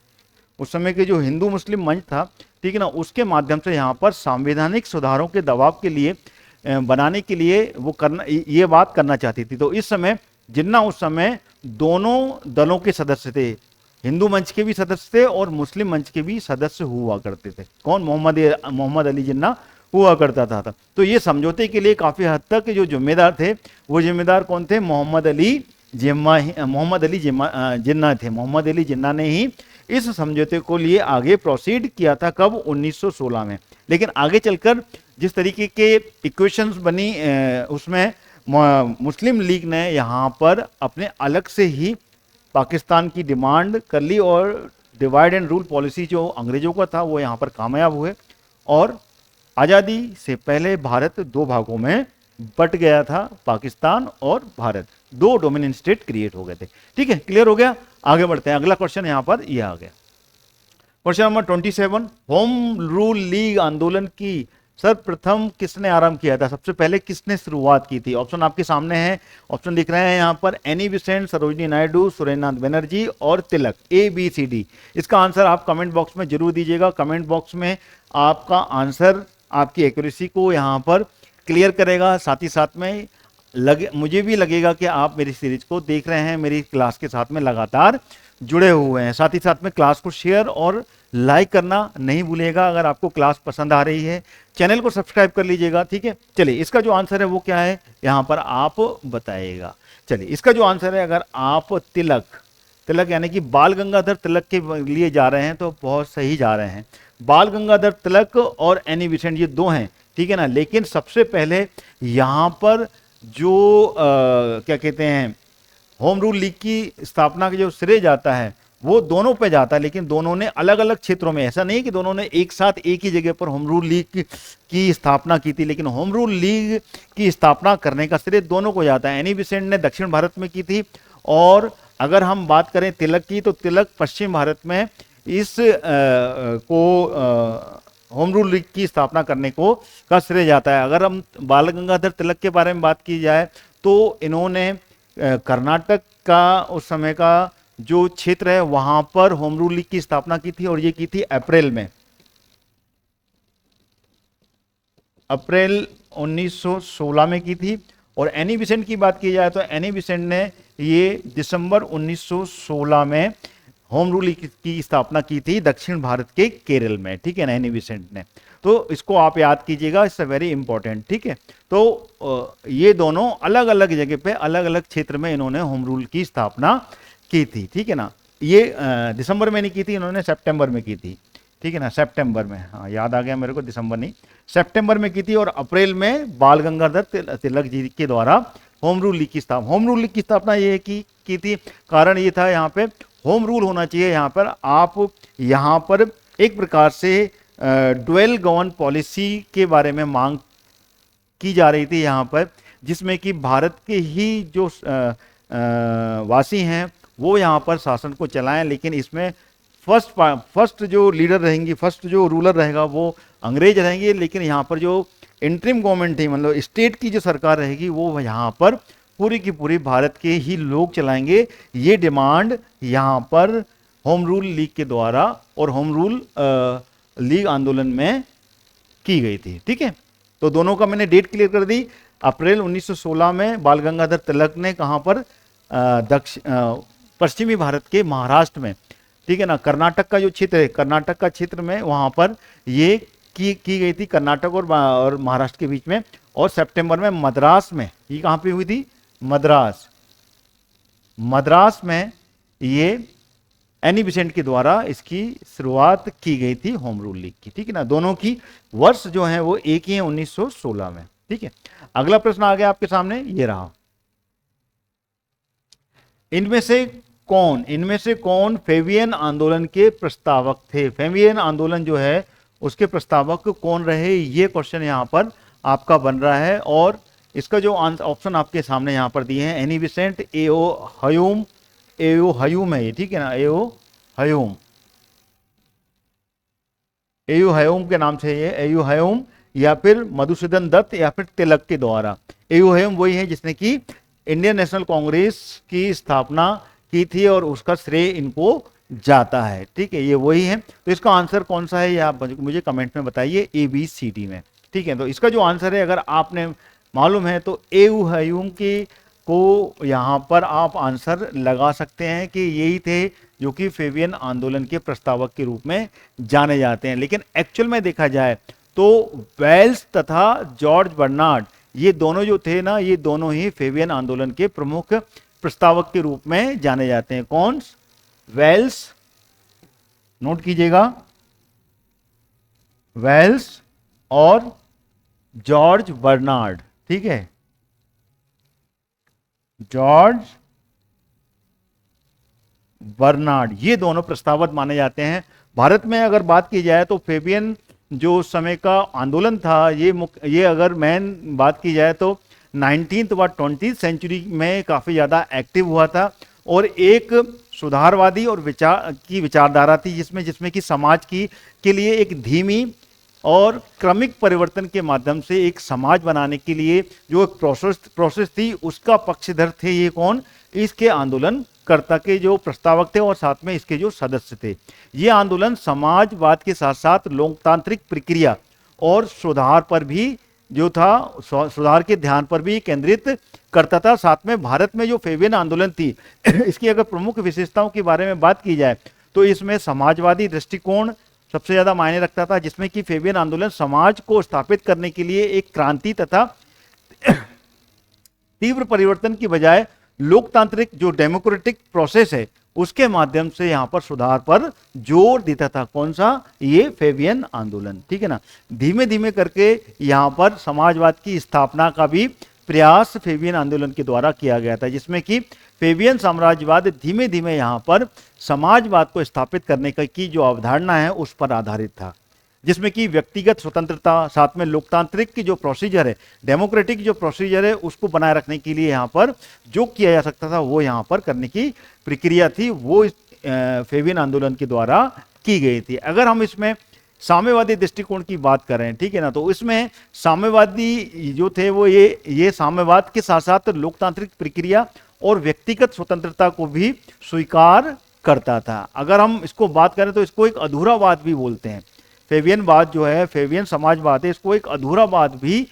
उस समय के जो हिंदू मुस्लिम मंच था, ठीक है ना, उसके माध्यम से यहाँ पर संवैधानिक सुधारों के दबाव के लिए बनाने के लिए वो करना, ये बात करना चाहती थी। तो इस समय जिन्ना उस समय दोनों दलों के सदस्य थे, हिंदू मंच के भी सदस्य थे और मुस्लिम मंच के भी सदस्य हुआ करते थे। कौन? मोहम्मद अली जिन्ना हुआ करता था। तो ये समझौते के लिए काफी हद तक जो जिम्मेदार थे, वो जिम्मेदार कौन थे? मोहम्मद अली जिन्ना थे। मोहम्मद अली जिन्ना ने ही इस समझौते को लिए आगे प्रोसीड किया था। कब? 1916 में। लेकिन आगे चलकर जिस तरीके के इक्वेशंस बनी, उसमें मुस्लिम लीग ने यहाँ पर अपने अलग से ही पाकिस्तान की डिमांड कर ली और डिवाइड एंड रूल पॉलिसी जो अंग्रेजों का था वो यहाँ पर कामयाब हुए और आज़ादी से पहले भारत दो भागों में बट गया था। पाकिस्तान और भारत, दो डोमिनेंट स्टेट क्रिएट हो गए थे। ठीक है, क्लियर हो गया? आगे बढ़ते हैं। अगला क्वेश्चन यहाँ पर ये आ गया, question number 27। Home rule league आंदोलन की सर्वप्रथम किसने आरंभ किया था? सबसे पहले किसने शुरुआत की थी? ऑप्शन आपके सामने है, ऑप्शन दिख रहे हैं यहाँ पर। एनी बेसेंट, सरोजिनी नायडू, सुरेंद्रनाथ बनर्जी और तिलक। ABCD। इसका आंसर आप कमेंट बॉक्स में जरूर दीजिएगा। कमेंट बॉक्स में आपका आंसर आपकी एक्यूरेसी को यहाँ पर क्लियर करेगा। साथ ही साथ में मुझे भी लगेगा कि आप मेरी सीरीज को देख रहे हैं, मेरी क्लास के साथ में लगातार जुड़े हुए हैं। साथ ही साथ में क्लास को शेयर और लाइक करना नहीं भूलिएगा। अगर आपको क्लास पसंद आ रही है, चैनल को सब्सक्राइब कर लीजिएगा। ठीक है, चलिए इसका जो आंसर है वो क्या है यहाँ पर आप बताइएगा। चलिए इसका जो आंसर है, अगर आप तिलक यानी कि बाल गंगाधर तिलक के लिए जा रहे हैं तो बहुत सही जा रहे हैं। बाल गंगाधर तिलक और एनी बेसेंट ये दो हैं, ठीक है ना। लेकिन सबसे पहले यहाँ पर जो क्या कहते हैं, होम रूल लीग की स्थापना का जो श्रेय जाता है वो दोनों पे जाता है, लेकिन दोनों ने अलग अलग क्षेत्रों में, ऐसा नहीं कि दोनों ने एक साथ एक ही जगह पर होम रूल लीग की स्थापना की थी, लेकिन होम रूल लीग की स्थापना करने का श्रेय दोनों को जाता है। एनी बेसेंट ने दक्षिण भारत में की थी और अगर हम बात करें तिलक की, तो तिलक पश्चिम भारत में इस होम रूल लीग की स्थापना करने को का श्रेय जाता है। अगर हम बाल गंगाधर तिलक के बारे में बात की जाए तो इन्होंने कर्नाटक का उस समय का जो क्षेत्र है वहां पर होम रूल लीग की स्थापना की थी और ये की थी अप्रैल 1916 में की थी। और एनी बेसेंट की बात की जाए तो एनी बेसेंट ने ये दिसंबर 1916 में होम रूल की स्थापना की थी दक्षिण भारत के केरल में। ठीक है ना, एनी बेसेंट ने। तो इसको आप याद कीजिएगा, इट्स वेरी इंपॉर्टेंट। ठीक है, तो ये दोनों अलग अलग जगह पे अलग अलग क्षेत्र में इन्होंने होम रूल की स्थापना की थी। ठीक है ना, ये दिसंबर में नहीं की थी, इन्होंने सितंबर में की थी। ठीक है ना, सितंबर में, हाँ याद आ गया मेरे को, दिसंबर नहीं सितंबर में की थी। और अप्रैल में बाल गंगाधर तिलक जी के द्वारा होम रूल लीग की स्थापना ये की थी। कारण ये था यहाँ पे होम रूल होना चाहिए। यहाँ पर आप यहाँ पर एक प्रकार से डुअल गवर्न पॉलिसी के बारे में मांग की जा रही थी यहाँ पर, जिसमें कि भारत के ही जो वासी हैं वो यहाँ पर शासन को चलाएं, लेकिन इसमें फर्स्ट जो लीडर रहेंगी, फर्स्ट जो रूलर रहेगा वो अंग्रेज रहेंगे, लेकिन यहाँ पर जो इंटरिम गवर्नमेंट थी, मतलब स्टेट की जो सरकार रहेगी, वो यहाँ पर पूरी की पूरी भारत के ही लोग चलाएंगे। ये डिमांड यहाँ पर होम रूल लीग के द्वारा और होम रूल लीग आंदोलन में की गई थी। ठीक है, तो दोनों का मैंने डेट क्लियर कर दी। अप्रैल 1916 में बाल गंगाधर तिलक ने कहाँ पर, पश्चिमी भारत के महाराष्ट्र में, ठीक है ना, कर्नाटक का जो क्षेत्र है, कर्नाटक का क्षेत्र में वहाँ पर ये की गई थी, कर्नाटक और महाराष्ट्र के बीच में। और सितंबर में मद्रास में, ये कहाँ पे हुई थी? मद्रास में ये एनी बेसेंट के द्वारा इसकी शुरुआत की गई थी होम रूल लीग की। ठीक है ना, दोनों की वर्ष जो है वो एक ही है, 1916 में। ठीक है, अगला प्रश्न आ गया आपके सामने, ये रहा। इनमें से कौन फेबियन आंदोलन के प्रस्तावक थे? फेबियन आंदोलन जो है उसके प्रस्तावक कौन रहे, ये क्वेश्चन यहां पर आपका बन रहा है। और इसका जो ऑप्शन आपके सामने यहां पर दिए हैं, एनी बेसेंट, एओ हयूम है ये, ठीक है ना, एओ हयूम, एयू हयूम के नाम से, ये एयू हयूम या फिर मधुसूदन दत्त या फिर तिलक के द्वारा। एयू हयूम वही है जिसने कि इंडियन नेशनल कांग्रेस की स्थापना की थी और उसका श्रेय इनको जाता है। ठीक है, ये वही है। तो इसका आंसर कौन सा है ये आप मुझे कमेंट में बताइए, ए बी सी डी में। ठीक है, तो इसका जो आंसर है अगर आपने मालूम है तो एयू हयूम की को यहाँ पर आप आंसर लगा सकते हैं कि यही थे जो कि फेबियन आंदोलन के प्रस्तावक के रूप में जाने जाते हैं। लेकिन एक्चुअल में देखा जाए तो वेल्स तथा जॉर्ज बर्नार्ड, ये दोनों जो थे ना, ये दोनों ही फेबियन आंदोलन के प्रमुख प्रस्तावक के रूप में जाने जाते हैं। कौन? वेल्स, नोट कीजिएगा, वेल्स और जॉर्ज बर्नार्ड। ठीक है, जॉर्ज बर्नार्ड, ये दोनों प्रस्तावक माने जाते हैं। भारत में अगर बात की जाए तो फेबियन जो समय का आंदोलन था, ये अगर मेन बात की जाए तो 19th व 20th सेंचुरी में काफी ज्यादा एक्टिव हुआ था और एक सुधारवादी और विचारधारा थी जिसमें कि समाज के लिए एक धीमी और क्रमिक परिवर्तन के माध्यम से एक समाज बनाने के लिए जो एक प्रोसेस थी, उसका पक्षधर थे ये कौन? इसके आंदोलनकर्ता के जो प्रस्तावक थे और साथ में इसके जो सदस्य थे। ये आंदोलन समाजवाद के साथ साथ लोकतांत्रिक प्रक्रिया और सुधार पर भी जो था, सुधार के ध्यान पर भी केंद्रित करता था। साथ में भारत में जो फेबियन आंदोलन थी इसकी अगर प्रमुख विशेषताओं के बारे में बात की जाए तो इसमें समाजवादी दृष्टिकोण सबसे ज्यादा मायने रखता था, जिसमें कि फेबियन आंदोलन समाज को स्थापित करने के लिए एक क्रांति तथा तीव्र परिवर्तन की बजाय लोकतांत्रिक जो डेमोक्रेटिक प्रोसेस है उसके माध्यम से यहां पर सुधार पर जोर देता था। कौन सा? ये फेबियन आंदोलन। ठीक है ना, धीमे धीमे करके यहां पर समाजवाद की स्थापना का भी प्रयास फेबियन आंदोलन के द्वारा किया गया था, जिसमें कि फेबियन साम्राज्यवाद धीमे धीमे यहां पर समाजवाद को स्थापित करने की जो अवधारणा है उस पर आधारित था, जिसमें कि व्यक्तिगत स्वतंत्रता, साथ में लोकतांत्रिक की जो प्रोसीजर है, डेमोक्रेटिक जो प्रोसीजर है, उसको बनाए रखने के लिए यहाँ पर जो किया जा सकता था वो यहाँ पर करने की प्रक्रिया थी, वो फेबियन आंदोलन के द्वारा की गई थी। अगर हम इसमें साम्यवादी दृष्टिकोण की बात करें, ठीक है ना, तो इसमें साम्यवादी जो थे वो ये साम्यवाद के साथ साथ लोकतांत्रिक प्रक्रिया और व्यक्तिगत स्वतंत्रता को भी स्वीकार करता था। अगर हम इसको बात करें तो इसको एक अधूरावाद भी बोलते हैं। फेबियनवाद जो है, फेबियन समाजवाद है, इसको एक अधूरावाद भी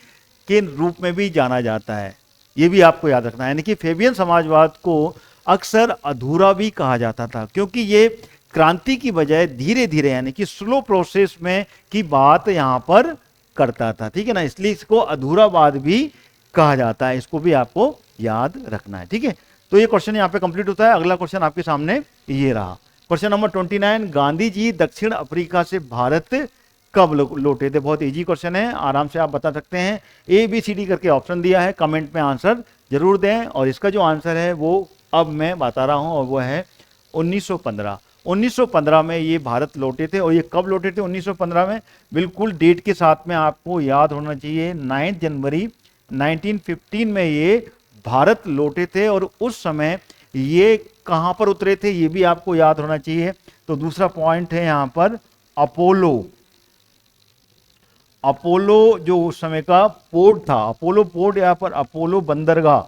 के रूप में भी जाना जाता है। ये भी आपको याद रखना है, यानी कि फेबियन समाजवाद को अक्सर अधूरा भी कहा जाता था, क्योंकि ये क्रांति की बजाय धीरे धीरे यानी कि स्लो प्रोसेस में की बात यहाँ पर करता था। ठीक है ना, इसलिए इसको अधूरावाद भी कहा जाता है। इसको भी आपको याद रखना है। ठीक है, तो ये क्वेश्चन यहाँ पे कंप्लीट होता है। अगला क्वेश्चन आपके सामने ये रहा, क्वेश्चन नंबर 29, गांधी जी दक्षिण अफ्रीका से भारत कब लौटे थे? बहुत इजी क्वेश्चन है, आराम से आप बता सकते हैं। ए बी सी डी करके ऑप्शन दिया है, कमेंट में आंसर जरूर दें। और इसका जो आंसर है वो अब मैं बता रहा हूं और वो है 1915। 1915 में ये भारत लौटे थे। और ये कब लौटे थे 1915 में? बिल्कुल डेट के साथ में आपको याद होना चाहिए, 9 जनवरी 1915 में ये भारत लौटे थे। और उस समय ये कहां पर उतरे थे ये भी आपको याद होना चाहिए। तो दूसरा पॉइंट है यहां पर अपोलो जो उस समय का पोर्ट था, अपोलो पोर्ट या पर अपोलो बंदरगाह,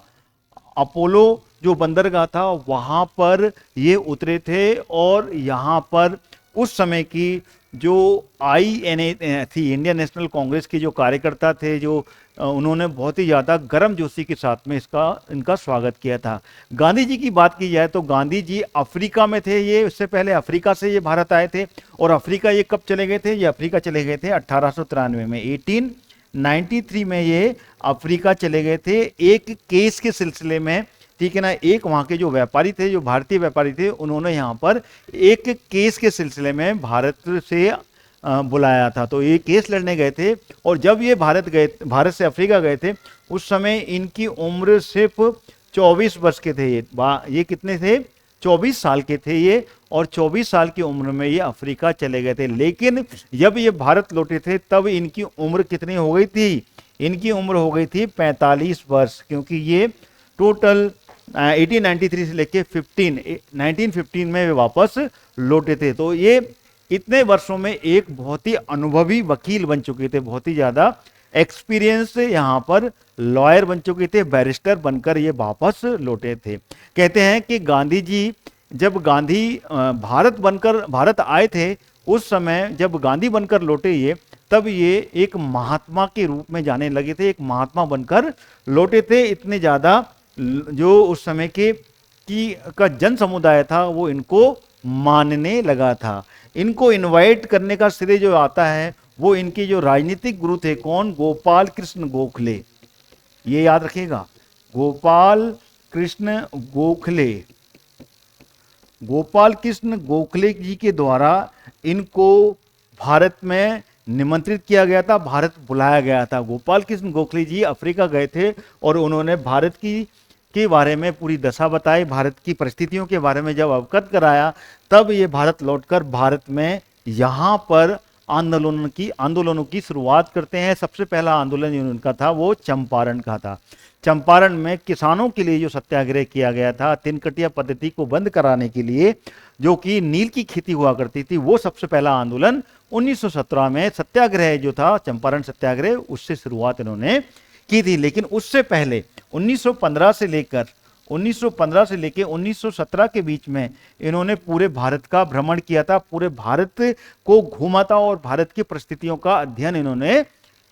अपोलो जो बंदरगाह था वहां पर ये उतरे थे। और यहां पर उस समय की जो INA थी, इंडियन नेशनल कांग्रेस के जो कार्यकर्ता थे, जो उन्होंने बहुत ही ज़्यादा गर्मजोशी के साथ में इनका स्वागत किया था। गांधी जी की बात की जाए तो गांधी जी अफ्रीका में थे, ये इससे पहले अफ्रीका से ये भारत आए थे। और अफ्रीका ये कब चले गए थे? ये अफ्रीका चले गए थे 1893 में, 1893 में ये अफ्रीका चले गए थे एक केस के सिलसिले में। ठीक है ना, एक वहाँ के जो व्यापारी थे, जो भारतीय व्यापारी थे, उन्होंने यहाँ पर एक केस के सिलसिले में भारत से बुलाया था, तो ये केस लड़ने गए थे। और जब ये भारत से अफ्रीका गए थे उस समय इनकी उम्र सिर्फ 24 वर्ष के थे। ये कितने थे? 24 साल के थे ये। और 24 साल की उम्र में ये अफ्रीका चले गए थे। लेकिन जब ये भारत लौटे थे तब इनकी उम्र कितनी हो गई थी? इनकी उम्र हो गई थी 45 वर्ष, क्योंकि ये टोटल 1893 से लेके 1915 में वे वापस लौटे थे। तो ये इतने वर्षों में एक बहुत ही अनुभवी वकील बन चुके थे, बहुत ही ज्यादा एक्सपीरियंस यहाँ पर लॉयर बन चुके थे, बैरिस्टर बनकर ये वापस लौटे थे। कहते हैं कि गांधी जी जब भारत आए थे, उस समय जब गांधी बनकर लौटे ये, तब ये एक महात्मा के रूप में जाने लगे थे, एक महात्मा बनकर लौटे थे। इतने ज्यादा जो उस समय के का जन समुदाय था वो इनको मानने लगा था। इनको इनवाइट करने का श्रेय जो आता है वो इनके जो राजनीतिक गुरु थे, कौन? गोपाल कृष्ण गोखले। ये याद रखिएगा, गोपाल कृष्ण गोखले। गोपाल कृष्ण गोखले जी के द्वारा इनको भारत में निमंत्रित किया गया था, भारत बुलाया गया था। गोपाल कृष्ण गोखले जी अफ्रीका गए थे और उन्होंने भारत के बारे में पूरी दशा बताई, भारत की परिस्थितियों के बारे में जब अवगत कराया, तब ये भारत लौटकर भारत में यहाँ पर आंदोलनों की शुरुआत करते हैं। सबसे पहला आंदोलन जो उनका था वो चंपारण का था। चंपारण में किसानों के लिए जो सत्याग्रह किया गया था, तिनकटिया पद्धति को बंद कराने के लिए, जो कि नील की खेती हुआ करती थी, वो सबसे पहला आंदोलन 1917 में सत्याग्रह जो था, चंपारण सत्याग्रह, उससे शुरुआत इन्होंने की थी। लेकिन उससे पहले 1915 से लेकर 1917 के बीच में इन्होंने पूरे भारत का भ्रमण किया था, पूरे भारत को घूमा था और भारत की परिस्थितियों का अध्ययन इन्होंने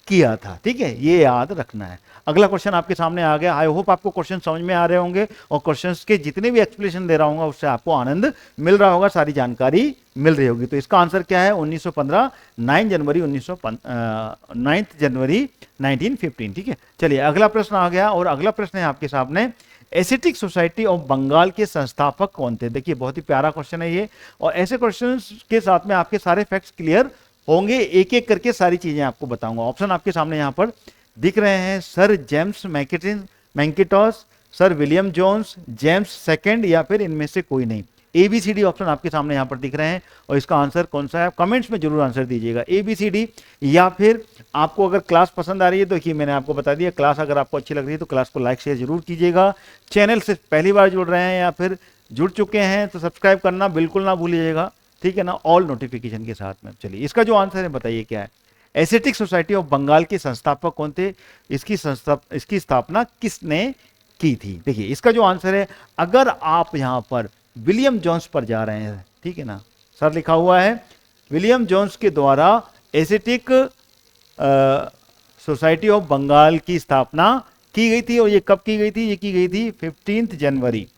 किया था। ठीक है, ये याद रखना है। अगला क्वेश्चन आपके सामने आ गया। आई होप आपको क्वेश्चन समझ में आ रहे होंगे और क्वेश्चंस के जितने भी एक्सप्लेनेशन दे रहा हूँ उससे आपको आनंद मिल रहा होगा, सारी जानकारी मिल रही होगी। तो इसका आंसर क्या है? 1915, 9 जनवरी 1915। ठीक है, चलिए अगला प्रश्न आ गया और अगला प्रश्न है आपके सामने, एसिटिक सोसाइटी ऑफ बंगाल के संस्थापक कौन थे? देखिए बहुत ही प्यारा क्वेश्चन है ये, और ऐसे क्वेश्चंस के साथ में आपके सारे फैक्ट्स क्लियर होंगे, एक एक करके सारी चीजें आपको बताऊंगा। ऑप्शन आपके सामने यहां पर दिख रहे हैं, Sir James Mackintosh, Sir William Jones, James Second, या फिर इनमें से कोई नहीं। ABCD ऑप्शन आपके सामने यहां पर दिख रहे हैं और इसका आंसर कौन सा है? कमेंट्स में जरूर आंसर दीजिएगा, ABCD, या फिर आपको अगर क्लास पसंद आ रही है तो देखिए मैंने आपको बता दिया, क्लास अगर आपको अच्छी लग रही है तो क्लास को लाइक शेयर जरूर कीजिएगा। चैनल से पहली बार जुड़ रहे हैं या फिर जुड़ चुके हैं तो सब्सक्राइब करना बिल्कुल ना भूलिएगा, ठीक है ना, ऑल नोटिफिकेशन के साथ में। चलिए इसका जो आंसर है बताइए क्या है? एसिटिक सोसाइटी ऑफ बंगाल के संस्थापक कौन थे? इसकी स्थापना किसने की थी? देखिए इसका जो आंसर है, अगर आप यहां पर विलियम जोन्स पर जा रहे हैं, ठीक है ना, सर लिखा हुआ है, विलियम जोन्स के द्वारा एसिटिक सोसाइटी ऑफ बंगाल की स्थापना की गई थी। और ये कब की गई थी? ये की गई थी 15 जनवरी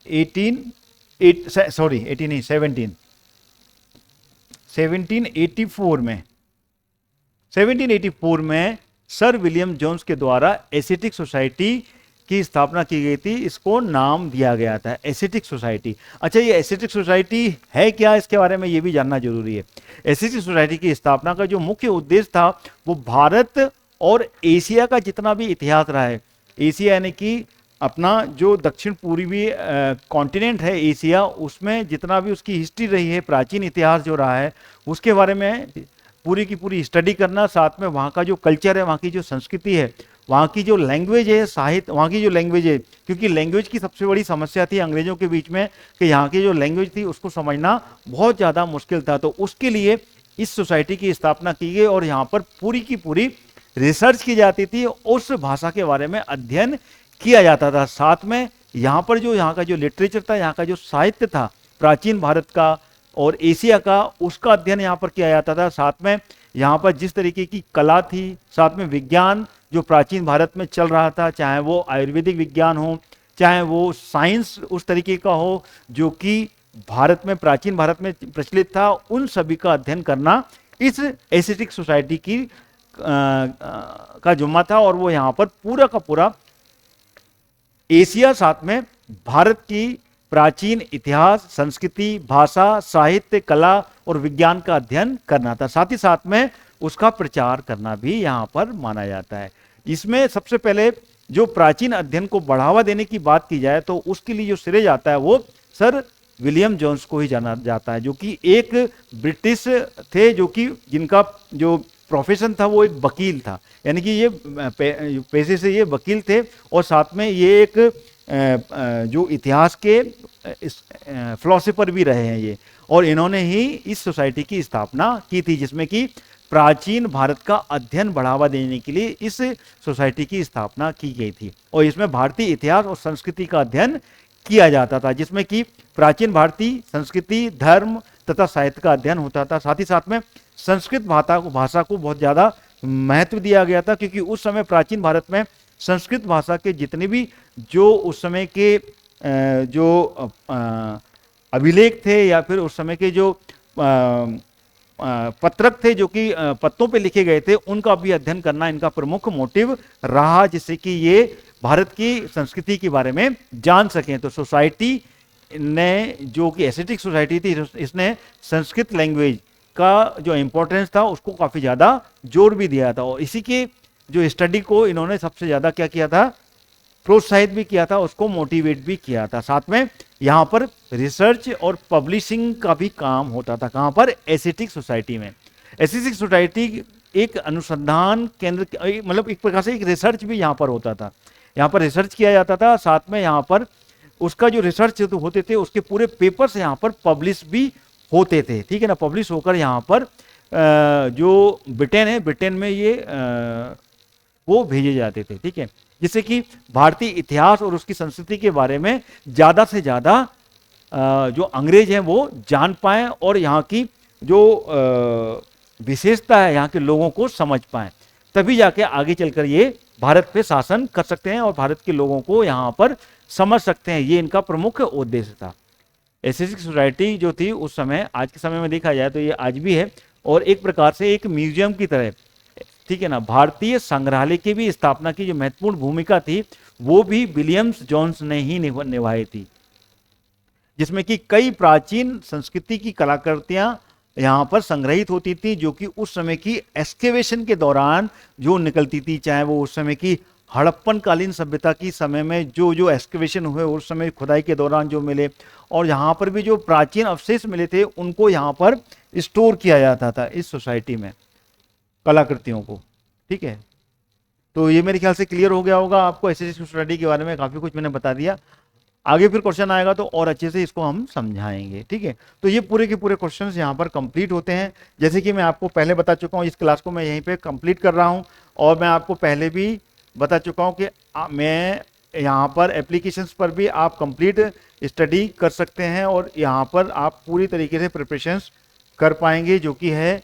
1784 में सर विलियम जोन्स के द्वारा एसिटिक सोसाइटी की स्थापना की गई थी। इसको नाम दिया गया था एसिटिक सोसाइटी। अच्छा, ये एसिटिक सोसाइटी है क्या, इसके बारे में ये भी जानना जरूरी है। एसिटिक सोसाइटी की स्थापना का जो मुख्य उद्देश्य था वो भारत और एशिया का जितना भी इतिहास रहा है, एशिया यानी कि अपना जो दक्षिण पूर्वी कॉन्टिनेंट है एशिया, उसमें जितना भी उसकी हिस्ट्री रही है, प्राचीन इतिहास जो रहा है, उसके बारे में पूरी की पूरी स्टडी करना, साथ में वहाँ का जो कल्चर है, वहाँ की जो संस्कृति है, वहाँ की जो लैंग्वेज है, साहित्य, वहाँ की जो लैंग्वेज है, क्योंकि लैंग्वेज की सबसे बड़ी समस्या थी अंग्रेजों के बीच में कि यहाँ की जो लैंग्वेज थी उसको समझना बहुत ज़्यादा मुश्किल था। तो उसके लिए इस सोसाइटी की स्थापना की गई और यहाँ पर पूरी की पूरी रिसर्च की जाती थी, उस भाषा के बारे में अध्ययन किया जाता था। साथ में यहाँ पर जो यहाँ का जो लिटरेचर था, यहाँ का जो साहित्य था प्राचीन भारत का और एशिया का, उसका अध्ययन यहाँ पर किया जाता था। साथ में यहाँ पर जिस तरीके की कला थी, साथ में विज्ञान जो प्राचीन भारत में चल रहा था, चाहे वो आयुर्वेदिक विज्ञान हो, चाहे वो साइंस उस तरीके का हो जो कि भारत में, प्राचीन भारत में प्रचलित था, उन सभी का अध्ययन करना इस एसिटिक सोसाइटी की का जुम्मा था। और वो यहाँ पर पूरा का पूरा एशिया, साथ में भारत की प्राचीन इतिहास, संस्कृति, भाषा, साहित्य, कला और विज्ञान का अध्ययन करना था। साथ ही साथ में उसका प्रचार करना भी यहाँ पर माना जाता है। इसमें सबसे पहले जो प्राचीन अध्ययन को बढ़ावा देने की बात की जाए तो उसके लिए जो श्रेय जाता है वो सर विलियम जोन्स को ही जाना जाता है, जो कि एक ब्रिटिश थे, जो कि जिनका जो प्रोफेशन था वो एक वकील था, यानी कि ये पेशे से ये वकील थे और साथ में ये एक जो इतिहास के फिलोसोफर भी रहे हैं ये, और इन्होंने ही इस सोसाइटी की स्थापना की थी, जिसमें कि प्राचीन भारत का अध्ययन बढ़ावा देने के लिए इस सोसाइटी की स्थापना की गई थी। और इसमें भारतीय इतिहास और संस्कृति का अध्ययन किया जाता था, जिसमें कि प्राचीन भारतीय संस्कृति, धर्म तथा साहित्य का अध्ययन होता था। साथ ही साथ में संस्कृत भाषा को बहुत ज़्यादा महत्व दिया गया था, क्योंकि उस समय प्राचीन भारत में संस्कृत भाषा के जितने भी जो उस समय के जो अभिलेख थे या फिर उस समय के जो पत्रक थे जो कि पत्तों पे लिखे गए थे, उनका भी अध्ययन करना इनका प्रमुख मोटिव रहा, जिससे कि ये भारत की संस्कृति के बारे में जान सकें। तो सोसाइटी ने, जो कि एसिटिक सोसाइटी थी, इसने संस्कृत लैंग्वेज का जो इम्पोर्टेंस था उसको काफ़ी ज़्यादा जोर भी दिया था, और इसी के जो स्टडी को इन्होंने सबसे ज़्यादा क्या किया था, प्रोत्साहित भी किया था, उसको मोटिवेट भी किया था। साथ में यहाँ पर रिसर्च और पब्लिशिंग का भी काम होता था। कहाँ पर? एसिटिक सोसाइटी में। एसिटिक सोसाइटी एक अनुसंधान केंद्र, मतलब एक प्रकार से एक रिसर्च भी यहाँ पर होता था। यहाँ पर रिसर्च किया जाता था, साथ में यहाँ पर उसका जो रिसर्च होते थे उसके पूरे पेपर्स यहाँ पर पब्लिश भी होते थे, ठीक है ना। पब्लिश होकर यहाँ पर जो ब्रिटेन है, ब्रिटेन में ये वो भेजे जाते थे, ठीक है, जिससे कि भारतीय इतिहास और उसकी संस्कृति के बारे में ज़्यादा से ज़्यादा जो अंग्रेज हैं वो जान पाएं और यहाँ की जो विशेषता है यहाँ के लोगों को समझ पाएं। तभी जाके आगे चलकर ये भारत पे शासन कर सकते हैं और भारत के लोगों को यहाँ पर समझ सकते हैं। ये इनका प्रमुख उद्देश्य था। एसिटिक सोसाइटी जो थी उस समय, आज के समय में देखा जाए तो ये आज भी है, और एक प्रकार से एक म्यूजियम की तरह, ठीक है ना। भारतीय संग्रहालय की भी स्थापना की जो महत्वपूर्ण भूमिका थी वो भी विलियम्स जोन्स ने ही निभाई थी, जिसमें कि कई प्राचीन संस्कृति की कलाकृतियां यहाँ पर संग्रहित होती थी, जो कि उस समय की एक्सकेवेशन के दौरान जो निकलती थी, चाहे वो उस समय की हड़प्पन कालीन सभ्यता की समय में जो एक्सकेवेशन हुए उस समय खुदाई के दौरान जो मिले, और यहाँ पर भी जो प्राचीन अवशेष मिले थे उनको यहाँ पर स्टोर किया जाता था इस सोसाइटी में, कलाकृतियों को, ठीक है। तो ये मेरे ख्याल से क्लियर हो गया होगा आपको एसिटिक सोसाइटी के बारे में, काफ़ी कुछ मैंने बता दिया। आगे फिर क्वेश्चन आएगा तो और अच्छे से इसको हम समझाएंगे, ठीक है। तो ये पूरे के पूरे क्वेश्चंस यहाँ पर कंप्लीट होते हैं। जैसे कि मैं आपको पहले बता चुका हूँ, इस क्लास को मैं यहीं पे कंप्लीट कर रहा हूँ, और मैं आपको पहले भी बता चुका हूँ कि मैं यहाँ पर एप्लीकेशंस पर भी आप कंप्लीट स्टडी कर सकते हैं, और यहाँ पर आप पूरी तरीके से प्रिपरेशंस कर पाएंगे, जो कि है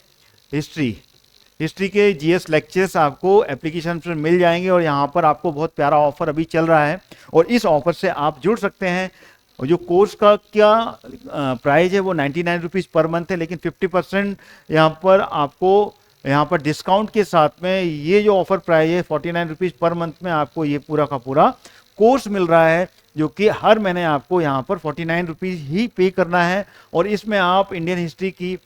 हिस्ट्री के जीएस लेक्चर्स आपको एप्लीकेशन पर मिल जाएंगे। और यहाँ पर आपको बहुत प्यारा ऑफर अभी चल रहा है, और इस ऑफर से आप जुड़ सकते हैं। और जो कोर्स का क्या प्राइस है वो 99 रुपीज़ पर मंथ है, लेकिन 50% यहाँ पर आपको यहाँ पर डिस्काउंट के साथ में ये जो ऑफर प्राइस है 49 रुपीज़ पर मंथ में आपको ये पूरा का पूरा कोर्स मिल रहा है, जो कि हर महीने आपको यहाँ पर 49 रुपीज़ ही पे करना है। और इसमें आप इंडियन हिस्ट्री की,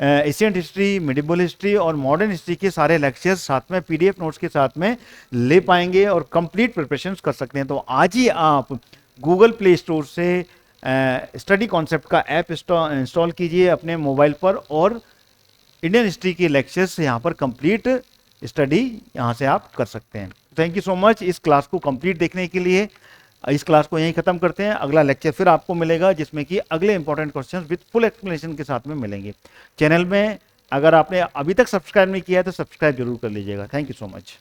एशियंट हिस्ट्री, मिडिवल हिस्ट्री और मॉडर्न हिस्ट्री के सारे लेक्चर्स साथ में पीडीएफ नोट्स के साथ में ले पाएंगे और कंप्लीट प्रिपरेशंस कर सकते हैं। तो आज ही आप गूगल प्ले स्टोर से स्टडी कॉन्सेप्ट का ऐप इंस्टॉल कीजिए अपने मोबाइल पर, और इंडियन हिस्ट्री के लेक्चर्स यहाँ पर कंप्लीट स्टडी यहाँ से आप कर सकते हैं। थैंक यू सो मच इस क्लास को कंप्लीट देखने के लिए। इस क्लास को यहीं खत्म करते हैं। अगला लेक्चर फिर आपको मिलेगा, जिसमें कि अगले important questions with full explanation के साथ में मिलेंगे। चैनल में अगर आपने अभी तक सब्सक्राइब नहीं किया है तो सब्सक्राइब जरूर कर लीजिएगा। Thank you so much.